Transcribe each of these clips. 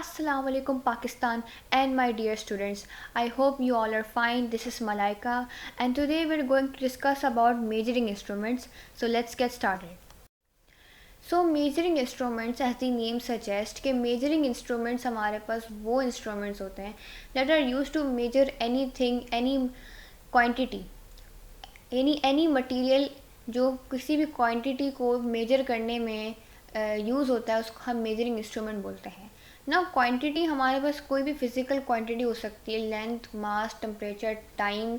Assalamu alaikum Pakistan and my dear students. I hope you all are fine. This is Malaika and today we're going to discuss about measuring instruments. So let's get started. So measuring instruments as the name suggests कि measuring instruments हमारे पास वो instruments होते हैं that are used to measure anything, any quantity, any material जो किसी भी quantity को measure करने में यूज़ होता है उसको हम मेजरिंग इंस्ट्रूमेंट बोलते हैं ना। क्वांटिटी हमारे पास कोई भी फिजिकल क्वांटिटी हो सकती है, लेंथ, मास, टेम्परेचर, टाइम,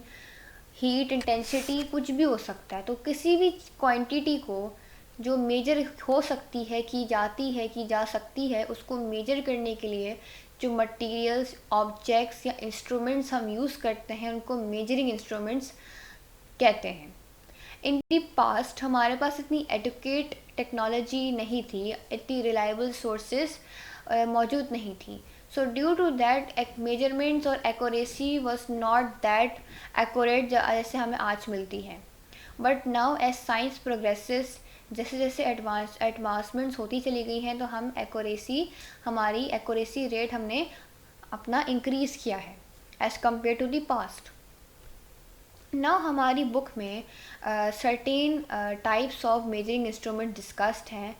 हीट, इंटेंसिटी, कुछ भी हो सकता है। तो किसी भी क्वांटिटी को जो मेजर हो सकती है, की जाती है, की जा सकती है, उसको मेजर करने के लिए जो मटेरियल्स, ऑब्जेक्ट्स या इंस्ट्रूमेंट्स हम यूज़ करते हैं उनको मेजरिंग इंस्ट्रूमेंट्स कहते हैं। इन दी पास्ट हमारे पास इतनी एडुकेट टेक्नोलॉजी नहीं थी, इतनी रिलायबल सोर्सेस मौजूद नहीं थी। So due to that measurements और accuracy was not that accurate जैसे हमें आज मिलती है। But now as science progresses, जैसे जैसे एडवांसमेंट्स होती चली गई हैं तो हमारी एक्यूरेसी रेट हमने अपना इंक्रीज़ किया है as compared to the past. ना हमारी बुक में certain types of measuring instrument discussed हैं।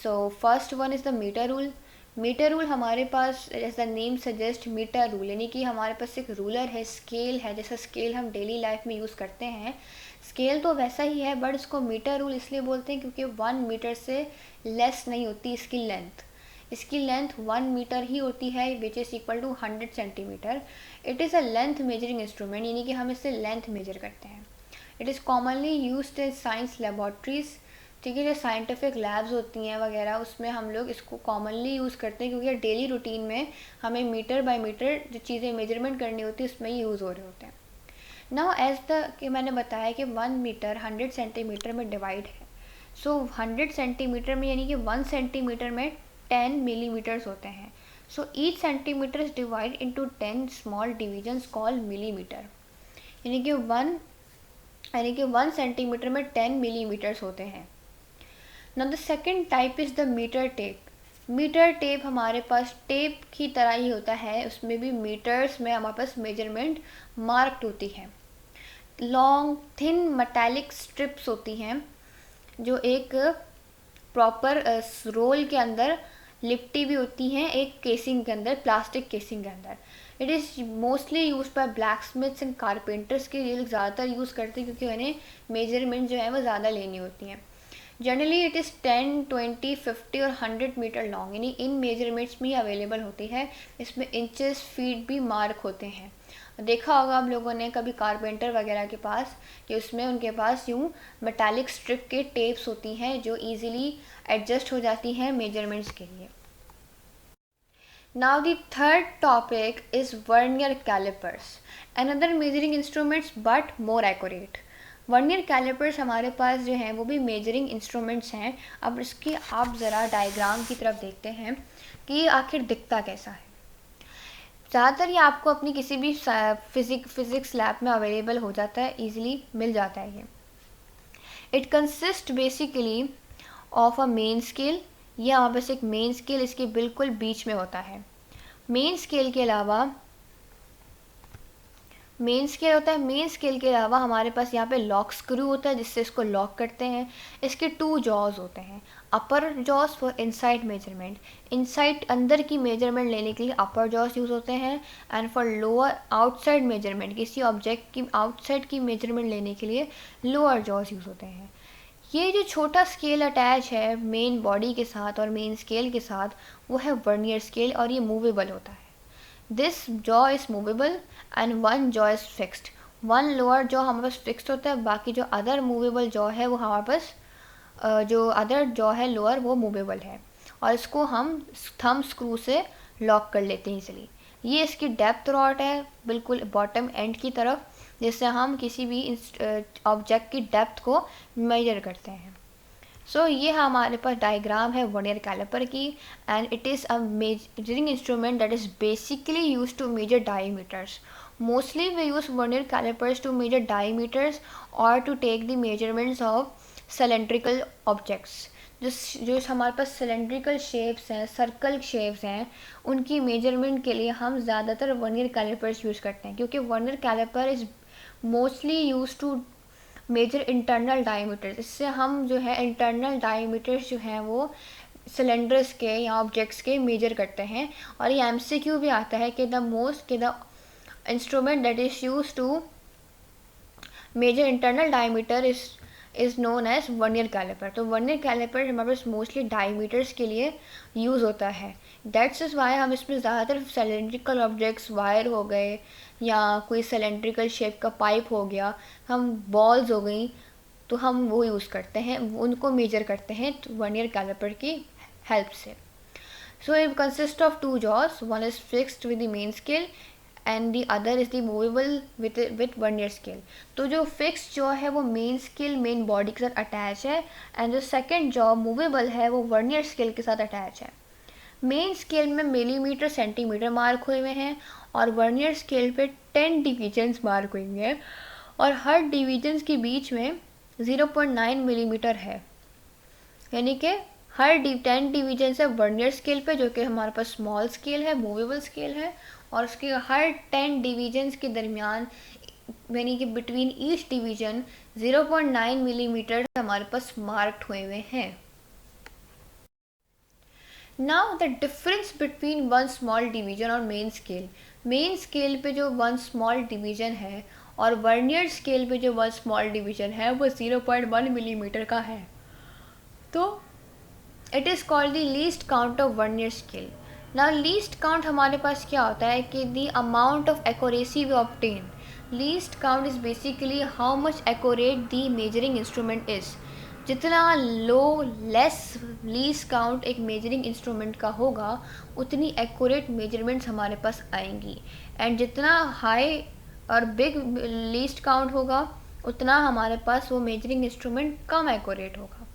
So first one is the metre rule. Metre rule हमारे पास as the name suggest metre rule, यानी कि हमारे पास एक रूलर है, स्केल है, जैसा स्केल हम डेली लाइफ में यूज़ करते हैं। स्केल तो वैसा ही है बट इसको मीटर रूल इसलिए बोलते हैं क्योंकि 1 मीटर से लेस नहीं होती इसकी लेंथ। इसकी लेंथ 1 मीटर ही होती है which is equal to 100 centimetre. It is a length measuring instrument, यानी कि हम इससे लेंथ मेजर करते हैं। It is commonly used in science laboratories, ठीक है, जो साइंटिफिक लैब्स होती हैं वगैरह उसमें हम लोग इसको कॉमनली यूज़ करते हैं क्योंकि डेली रूटीन में हमें मीटर बाय मीटर जो चीज़ें मेजरमेंट करनी होती है उसमें यूज़ हो रहे होते हैं। नाउ एज द कि मैंने बताया कि 1 मीटर 100 सेंटीमीटर में डिवाइड है। सो 100 सेंटीमीटर में यानी कि 1 सेंटीमीटर में 10 मिलीमीटर्स होते हैं। So each centimetre is divide into 10 small divisions called millimetre, यानी कि 1 सेंटीमीटर में 10 मिलीमीटर्स होते हैं। Now the second type is the metre tape. Metre tape हमारे पास टेप की तरह ही होता है, उसमें भी मीटर्स में हमारे पास मेजरमेंट मार्क्ड होती है। लॉन्ग थिन मेटालिक स्ट्रिप्स होती हैं जो एक प्रॉपर रोल के अंदर लिपटी भी होती हैं, एक केसिंग के अंदर, प्लास्टिक केसिंग के अंदर। It is mostly use by black Smiths and carpenters के लिए ज़्यादातर यूज़ करते हैं क्योंकि उन्हें मेजरमेंट जो है वो ज़्यादा लेनी होती हैं। जनरली इट इज़ 10, 20, 50 और 100 मीटर लॉन्ग, यानी इन मेजरमेंट्स में ही अवेलेबल होती है। इसमें इंचेस, फीट भी मार्क होते हैं। देखा होगा आप लोगों ने कभी कारपेंटर वगैरह के पास कि उसमें उनके पास यूँ मेटालिक स्ट्रिप के टेप्स होती हैं जो ईजिली एडजस्ट हो जाती हैं मेजरमेंट्स के लिए। Now the third topic is vernier callipers, another measuring instruments but more accurate. Vernier callipers हमारे पास जो हैं वो भी मेजरिंग इंस्ट्रूमेंट्स हैं। अब इसकी आप ज़रा डायग्राम की तरफ देखते हैं कि आखिर दिखता कैसा है। ज़्यादातर ये आपको अपनी किसी भी फिज़िक्स लैब में अवेलेबल हो जाता है, ईजिली मिल जाता है ये। It consist basically of a main scale. ये हमारे पास एक मेन स्केल इसके बिल्कुल बीच में होता है। मेन स्केल के अलावा मेन स्केल के अलावा हमारे पास यहाँ पे लॉक स्क्रू होता है जिससे इसको लॉक करते हैं। इसके 2 जॉज होते हैं, upper jaws for inside measurement, inside अंदर की मेजरमेंट लेने के लिए अपर जॉज यूज़ होते हैं, and for lower outside measurement, किसी ऑब्जेक्ट की आउटसाइड की मेजरमेंट लेने के लिए लोअर जॉज यूज़ होते हैं। ये जो छोटा स्केल अटैच है मेन बॉडी के साथ और मेन स्केल के साथ वो है वर्नियर स्केल और ये मूवेबल होता है। This jaw is movable and one jaw is fixed. One lower jaw हमारे पास फिक्स्ड होता है, बाकी जो अदर मूवेबल जॉ है वो हमारे पास जो अदर जॉ है लोअर वो मूवेबल है और इसको हम थंब स्क्रू से लॉक कर लेते हैं इजीली। ये इसकी डेप्थ रॉड है बिल्कुल बॉटम एंड की तरफ, जिससे हम किसी भी ऑब्जेक्ट की डेप्थ को मेजर करते हैं। सो ये हमारे पास डायग्राम है वर्नियर कैलिपर की, and it is a measuring instrument that is basically use to measure diameters. Mostly we use vernier calipers to measure diameters और to take the measurements of cylindrical objects। जो जो हमारे पास cylindrical shapes हैं, circle shapes हैं, उनकी measurement के लिए हम ज़्यादातर वर्नियर कैलिपर्स यूज़ करते हैं, क्योंकि vernier calliper is mostly use to measure internal diameters. इससे हम जो है इंटरनल डायमीटर्स जो हैं वो सिलेंडर्स के या ऑब्जेक्ट्स के मेजर करते हैं। और ये एमसीक्यू भी आता है कि the instrument that is use to measure internal diameter is known as vernier calliper. तो वर्नियर कैलिपर हमारे पास मोस्टली डायमीटर्स के लिए यूज़ होता है। दैट्स इज़ वाई हम इसमें ज़्यादातर सिलेंड्रिकल ऑब्जेक्ट्स, वायर हो गए या कोई सिलेंड्रिकल शेप का पाइप हो गया, हम बॉल्स हो गई, तो हम वो यूज़ करते हैं, उनको मेजर करते हैं वर्नियर कैलिपर की हेल्प से। So it consists of two jaws. One is fixed with the main scale and the other is the movable with vernier scale. तो जो fixed jaw है वो main scale main body के साथ attach है, and जो second jaw movable है वो vernier scale के साथ attach है। मेन स्केल में मिलीमीटर सेंटीमीटर मार्क हुए हुए हैं और वर्नियर स्केल पे 10 डिवीजन्स मार्क हुए हुए हैं, और हर डिवीजन्स के बीच में 0.9 मिलीमीटर है। यानी कि हर 10 डिवीजन है वर्नियर स्केल पे, जो कि हमारे पास स्मॉल स्केल है, मूवेबल स्केल है, और उसके हर 10 डिवीजन्स के दरमियान यानी कि बिटवीन ईच डिवीजन 0.9 मिलीमीटर हमारे पास मार्क्ड हुए हुए हैं। Now the difference between one small division और मेन स्केल पे जो वन स्मॉल डिवीजन है और वर्नियर स्केल पे जो वन स्मॉल डिवीजन है वो 0.1 मिलीमीटर का है। तो it is called the least count of vernier scale. Now least count हमारे पास क्या होता है कि the amount of accuracy we obtain. Least count is basically how much accurate the measuring instrument is. जितना लेस लीस्ट काउंट एक measuring instrument का होगा उतनी एक्यूरेट मेजरमेंट्स हमारे पास आएंगी, एंड जितना हाई और बिग लीस्ट काउंट होगा उतना हमारे पास वो मेजरिंग इंस्ट्रूमेंट कम एक्यूरेट होगा।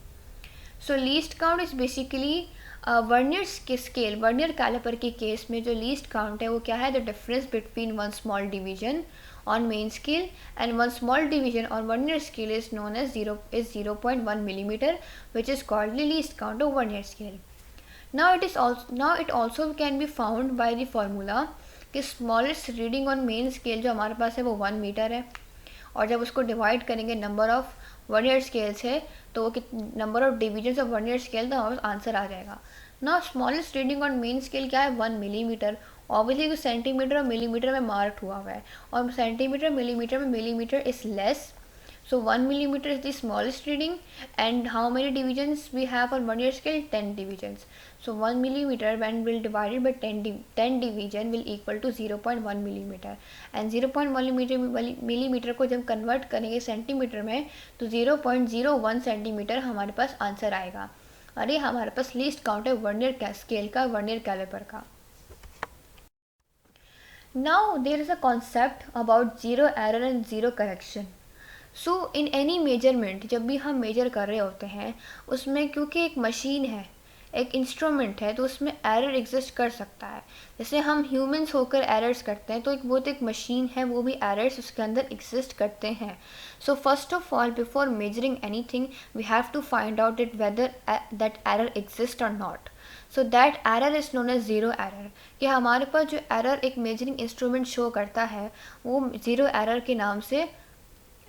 So least count is basically vernier scale, vernier caliper के केस में जो लीस्ट काउंट है वो क्या है, the difference between one small division on main scale and one small division on vernier scale is known as 0.1 millimeter, which is called the least count of vernier scale. Now it also can be found by the formula कि smallest reading on main scale जो हमारे पास है वो 1 metre है, और जब उसको divide करेंगे नंबर ऑफ वर्नियर स्केल से तो वो number of divisions of vernier scale, तो हमारे पास आंसर आ जाएगा। ना smallest reading on main scale क्या है, 1 मिलीमीटर। ऑब्वियसली कुछ सेंटीमीटर और मिलीमीटर में मार्क हुआ है, और सेंटीमीटर मिलीमीटर में millimetre is less, so 1 millimeter is the smallest reading, and how many divisions we have on vernier scale, 10 divisions. So 1 millimeter when will divided by 10 division will equal to 0.1 millimeter, and 0.1 millimeter को जब convert करेंगे centimetre में तो 0.01 centimetre हमारे पास answer आएगा, और ये हमारे पास लीस्ट काउंट है वर्नियर स्केल का, वर्नियर कैलिपर का। Now there is a concept about zero error and zero correction. So in any measurement जब भी हम मेजर कर रहे होते हैं उसमें क्योंकि एक मशीन है, एक इंस्ट्रूमेंट है, तो उसमें एरर एग्जिस्ट कर सकता है। जैसे हम ह्यूमंस होकर एरर्स करते हैं, तो एक मशीन है, वो भी एरर्स उसके अंदर एग्जिस्ट करते हैं। So first of all before measuring anything we have to find out it whether that error exist और नॉट। So that error is known as zero error, कि हमारे पास जो एरर एक मेजरिंग इंस्ट्रूमेंट शो करता है वो ज़ीरो एरर के नाम से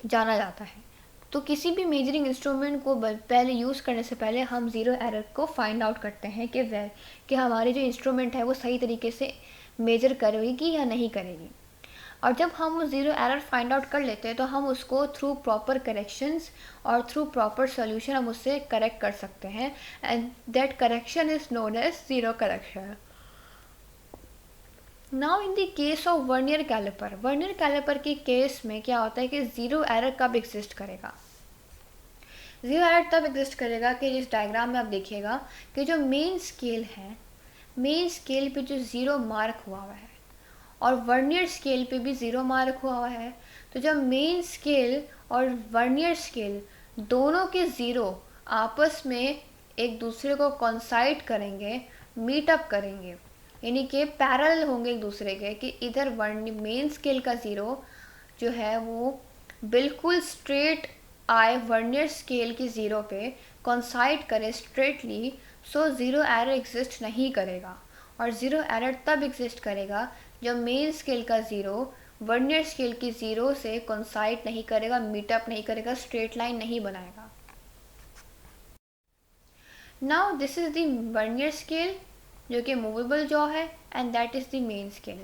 जाना जाता है। तो किसी भी मेजरिंग इंस्ट्रूमेंट को पहले यूज़ करने से पहले हम ज़ीरो एरर को फाइंड आउट करते हैं कि हमारे जो इंस्ट्रूमेंट है वो सही तरीके से मेजर करेगी या नहीं करेगी। और जब हम वो ज़ीरो एरर फाइंड आउट कर लेते हैं तो हम उसको थ्रू प्रॉपर करेक्शंस और थ्रू प्रॉपर सोल्यूशन हम उससे करेक्ट कर सकते हैं, and that correction is known as zero correction. Now in the case of vernier caliper के केस में क्या होता है कि ज़ीरो एरर कब एग्जिस्ट करेगा। ज़ीरो एरर तब एग्जिस्ट करेगा कि जिस डायग्राम में आप देखिएगा कि जो मेन स्केल है, मेन स्केल पे जो ज़ीरो मार्क हुआ है और वर्नियर स्केल पे भी ज़ीरो मार्क हुआ है, तो जब मेन स्केल और वर्नियर स्केल दोनों के ज़ीरो आपस में एक दूसरे को कोइंसाइड करेंगे, मीटअप करेंगे, यानी कि पैरेलल होंगे एक दूसरे के, कि इधर मेन स्केल का ज़ीरो जो है वो बिल्कुल स्ट्रेट आए वर्नियर स्केल की ज़ीरो पे, कोइंसाइड करे straightly, so zero error exist नहीं करेगा। और ज़ीरो एरर तब एग्जिस्ट करेगा जब मेन स्केल का ज़ीरो वर्नियर स्केल की ज़ीरो से कोइंसाइड नहीं करेगा, मीटअप नहीं करेगा, स्ट्रेट लाइन नहीं बनाएगा। Now this is the vernier scale जो कि मूवेबल जॉ है, and that is the main scale.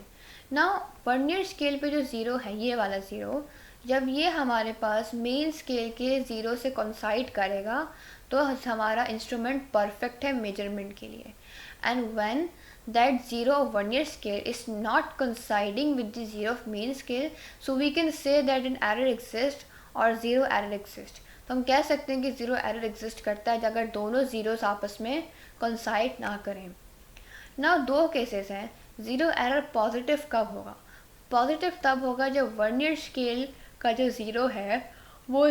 Now vernier scale पे जो ज़ीरो है, ये वाला ज़ीरो, जब ये हमारे पास मेन स्केल के ज़ीरो से कोइंसाइड करेगा तो हमारा इंस्ट्रूमेंट परफेक्ट है मेजरमेंट के लिए। And when that zero of vernier scale is not coinciding with the zero of main scale, so we can say that an error exists or zero error exists। तो हम कह सकते हैं कि zero error exist करता है अगर दोनों ज़ीरोस आपस में कोइंसाइड ना करें। ना दो केसेस हैं। ज़ीरो एरर पॉजिटिव कब होगा? पॉजिटिव तब होगा जब वर्नियर स्केल का जो ज़ीरो है वो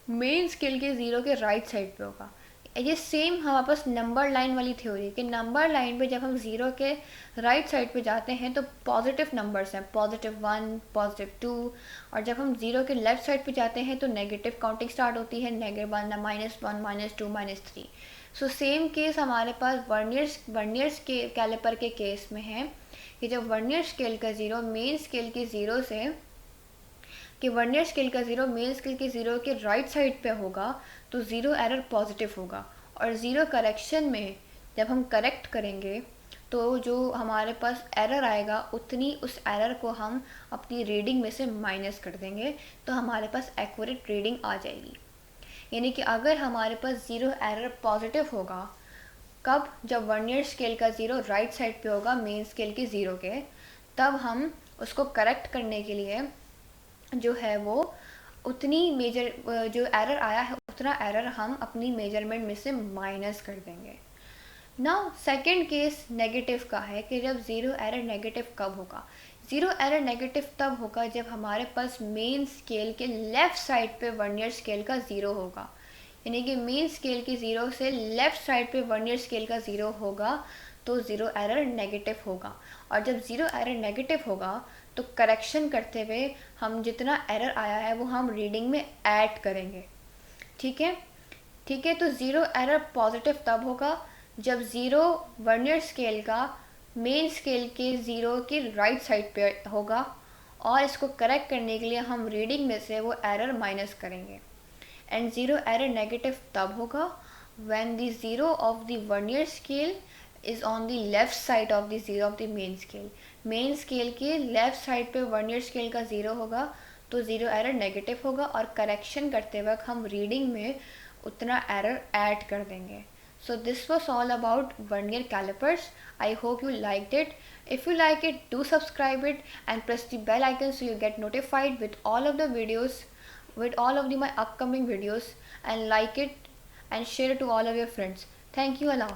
मेन स्केल के ज़ीरो के राइट साइड पे होगा। ये सेम हमारे पास नंबर लाइन वाली थ्योरी कि नंबर लाइन पे जब हम ज़ीरो के राइट साइड पे जाते हैं तो पॉजिटिव नंबर्स हैं, +1, +2, और जब हम ज़ीरो के लेफ़्ट साइड पे जाते हैं तो नेगेटिव काउंटिंग स्टार्ट होती है, -1, -1, -2, -3। सो सेम केस हमारे पास वर्नियर कैलिपर के केस में है कि जब वर्नियर स्केल का ज़ीरो मेन स्केल की ज़ीरो से कि वर्नियर स्केल का ज़ीरो मेन स्केल के ज़ीरो के राइट साइड पे होगा तो ज़ीरो एरर पॉजिटिव होगा। और ज़ीरो करेक्शन में जब हम करेक्ट करेंगे तो जो हमारे पास एरर आएगा उतनी उस एरर को हम अपनी रीडिंग में से माइनस कर देंगे, तो हमारे पास एक्यूरेट रीडिंग आ जाएगी। यानी कि अगर हमारे पास ज़ीरो एरर पॉजिटिव होगा, कब? जब वर्नियर स्केल का ज़ीरो राइट साइड पे होगा मेन स्केल की ज़ीरो के, तब हम उसको करेक्ट करने के लिए जो है वो उतनी जो एरर आया है उतना एरर हम अपनी मेजरमेंट में से माइनस कर देंगे। नाउ सेकंड केस नेगेटिव का है कि जब ज़ीरो एरर नेगेटिव कब होगा? ज़ीरो एरर नेगेटिव तब होगा जब हमारे पास मेन स्केल के लेफ़्ट साइड पे वर्नियर स्केल का ज़ीरो होगा। यानी कि मेन स्केल की ज़ीरो से लेफ़्ट साइड पे वर्नियर स्केल का ज़ीरो होगा तो ज़ीरो एरर नेगेटिव होगा। और जब ज़ीरो एरर नेगेटिव होगा तो करेक्शन करते हुए हम जितना एरर आया है वो हम रीडिंग में ऐड करेंगे। ठीक है, ठीक है। तो ज़ीरो एरर पॉजिटिव तब होगा जब ज़ीरो वर्नियर स्केल का मेन स्केल के ज़ीरो के राइट साइड पे होगा और इसको करेक्ट करने के लिए हम रीडिंग में से वो एरर माइनस करेंगे। एंड ज़ीरो एरर नेगेटिव तब होगा when the zero of the vernier scale is on the left side of the zero of the main scale. Main scale के लेफ़्ट साइड पे वर्नियर स्केल का zero होगा तो zero error negative होगा और correction करते वक्त हम रीडिंग में उतना एरर ऐड कर देंगे। So this was all about vernier calipers. I hope you liked it. If you like it, do subscribe it and press the bell icon so you get notified with all of the videos, with all of my upcoming videos, and like it and share it to all of your friends. Thank you. Allah.